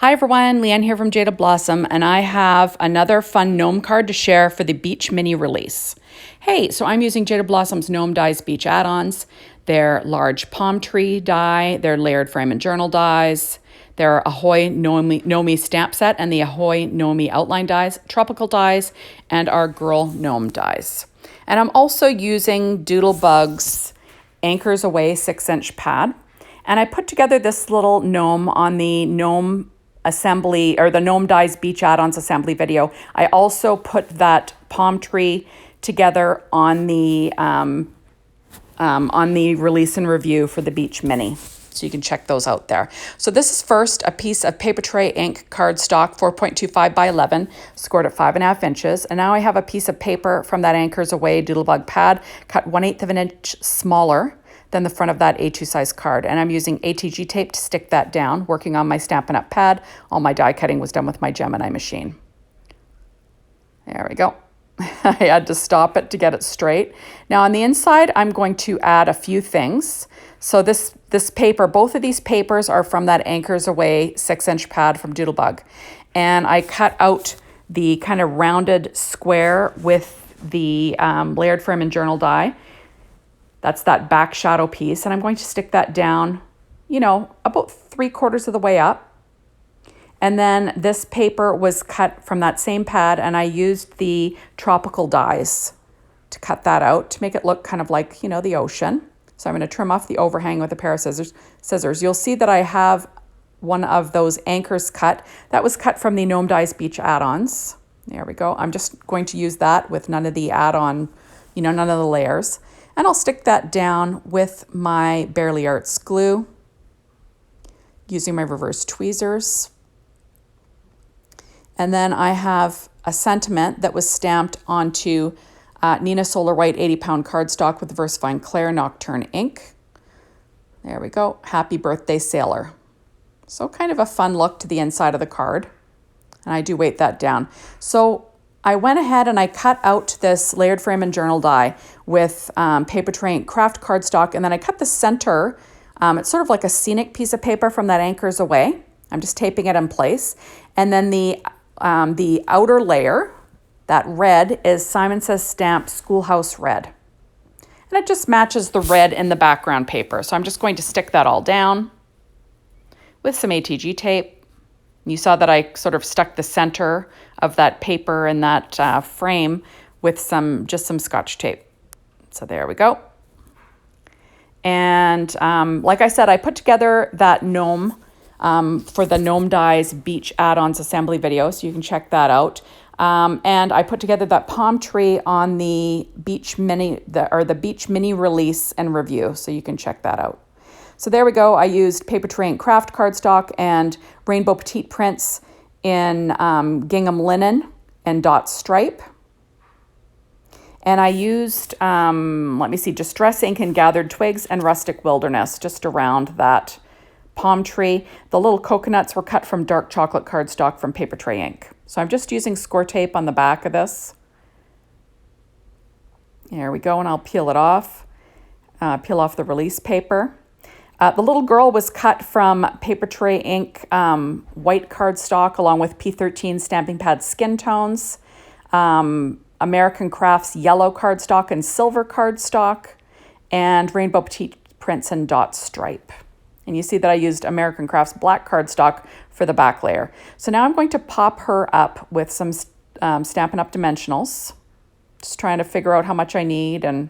Hi everyone, Leanne here from Jaded Blossom, and I have another fun gnome card to share for the Beach mini release. Hey, so I'm using Jaded Blossom's Gnome Dies Beach Add Ons. They're large palm tree die, they're layered frame and journal dies, they're Ahoy Gnomie stamp set and the Ahoy Gnomie Outline dies, tropical dies, and our Girl Gnome dies. And I'm also using Doodlebug's Anchors Away 6-inch pad. And I put together this little gnome on the gnome assembly, or the Gnome Dies Beach Add Ons assembly video. I also put that palm tree together on the release and review for the Beach Mini. So you can check those out there. So this is first a piece of paper tray ink cardstock, 4.25 by 11, scored at 5.5 inches. And now I have a piece of paper from that Anchors Away Doodlebug pad, cut 1/8 of an inch smaller than the front of that A2 size card. And I'm using ATG tape to stick that down, working on my Stampin' Up! Pad. All my die cutting was done with my Gemini machine. There we go. I had to stop it to get it straight. Now on the inside, I'm going to add a few things. So this paper, both of these papers are from that Anchors Away 6-inch pad from Doodlebug. And I cut out the kind of rounded square with the layered frame and journal die. That's that back shadow piece. And I'm going to stick that down, about 3/4 of the way up. And then this paper was cut from that same pad, and I used the tropical dies to cut that out to make it look kind of like, the ocean. So I'm going to trim off the overhang with a pair of scissors. You'll see that I have one of those anchors cut. That was cut from the Gnome Dies Beach Add Ons. There we go. I'm just going to use that with none of the add-on, none of the layers. And I'll stick that down with my Barely Arts glue using my reverse tweezers. And then I have a sentiment that was stamped onto Neenah Solar White 80-pound cardstock with VersaFine Clair Nocturne ink. There we go. Happy birthday, Sailor. So kind of a fun look to the inside of the card. And I do weight that down. So I went ahead and I cut out this layered frame and journal die with paper tray ink craft cardstock, and then I cut the center. It's sort of like a scenic piece of paper from that Anchors Away. I'm just taping it in place. And then the outer layer, that red, is Simon Says Stamp Schoolhouse Red. And it just matches the red in the background paper. So I'm just going to stick that all down with some ATG tape. You saw that I sort of stuck the center of that paper in that frame with just some Scotch tape. So there we go. And like I said, I put together that gnome for the Gnome Dies Beach Add Ons assembly video, so you can check that out. And I put together that palm tree on the Beach Mini, the Beach Mini release and review, so you can check that out. So there we go. I used paper tray ink craft cardstock and rainbow petite prints in gingham linen and dot stripe. And I used, distress ink and gathered twigs and rustic wilderness just around that palm tree. The little coconuts were cut from dark chocolate cardstock from paper tray ink. So I'm just using score tape on the back of this. There we go, and I'll peel it off. Peel off the release paper. The little girl was cut from paper tray ink white cardstock along with P13 stamping pad skin tones, American Crafts yellow cardstock and silver cardstock, and rainbow petite prints and dot stripe. And you see that I used American Crafts black cardstock for the back layer. So now I'm going to pop her up with some Stampin' Up! Dimensionals. Just trying to figure out how much I need and,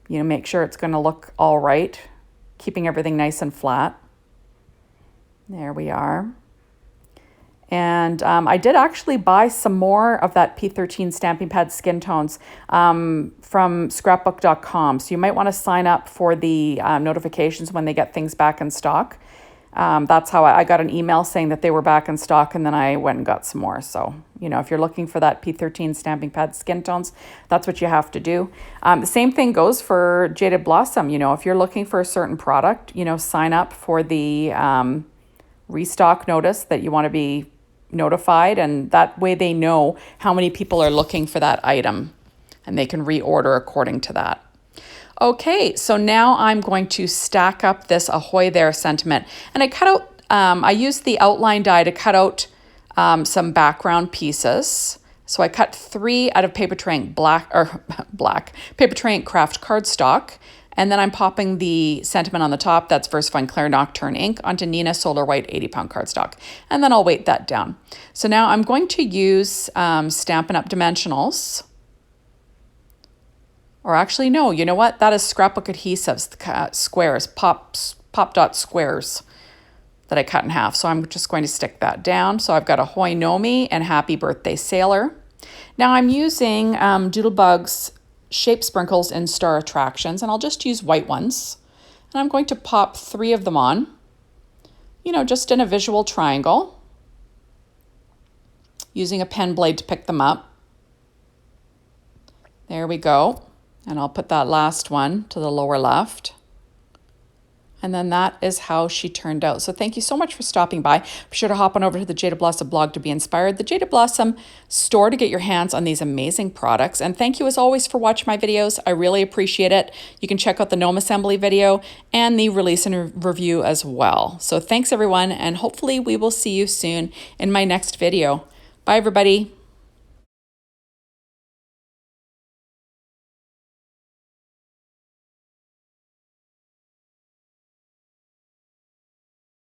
make sure it's going to look all right. Keeping everything nice and flat. There we are. And I did actually buy some more of that P13 stamping pad skin tones from scrapbook.com. So you might want to sign up for the notifications when they get things back in stock. That's how I got an email saying that they were back in stock, and then I went and got some more. So, if you're looking for that P13 stamping pad skin tones, that's what you have to do. The same thing goes for Jaded Blossom. If you're looking for a certain product, sign up for the restock notice that you want to be notified, and that way they know how many people are looking for that item, and they can reorder according to that. Okay, so now I'm going to stack up this Ahoy There sentiment, and I cut out I used the outline die to cut out some background pieces. So I cut 3 out of Paper Tray Ink Paper Tray Ink Craft cardstock. And then I'm popping the sentiment on the top, that's VersaFine Claire Nocturne ink, onto Nina Solar White 80-pound cardstock. And then I'll weight that down. So now I'm going to use Stampin' Up! Dimensionals. Or actually, no, you know what? That is scrapbook adhesives, squares, pop dot squares that I cut in half. So I'm just going to stick that down. So I've got Ahoy Gnomie and Happy Birthday Sailor. Now I'm using Doodlebug's shape sprinkles in Star Attractions, and I'll just use white ones. And I'm going to pop 3 of them on, you know, just in a visual triangle, using a pen blade to pick them up. There we go. And I'll put that last one to the lower left. And then that is how she turned out. So thank you so much for stopping by. Be sure to hop on over to the Jaded Blossom blog to be inspired, the Jaded Blossom store to get your hands on these amazing products. And thank you as always for watching my videos. I really appreciate it. You can check out the gnome assembly video and the release and review as well. So thanks everyone, and hopefully we will see you soon in my next video. Bye everybody.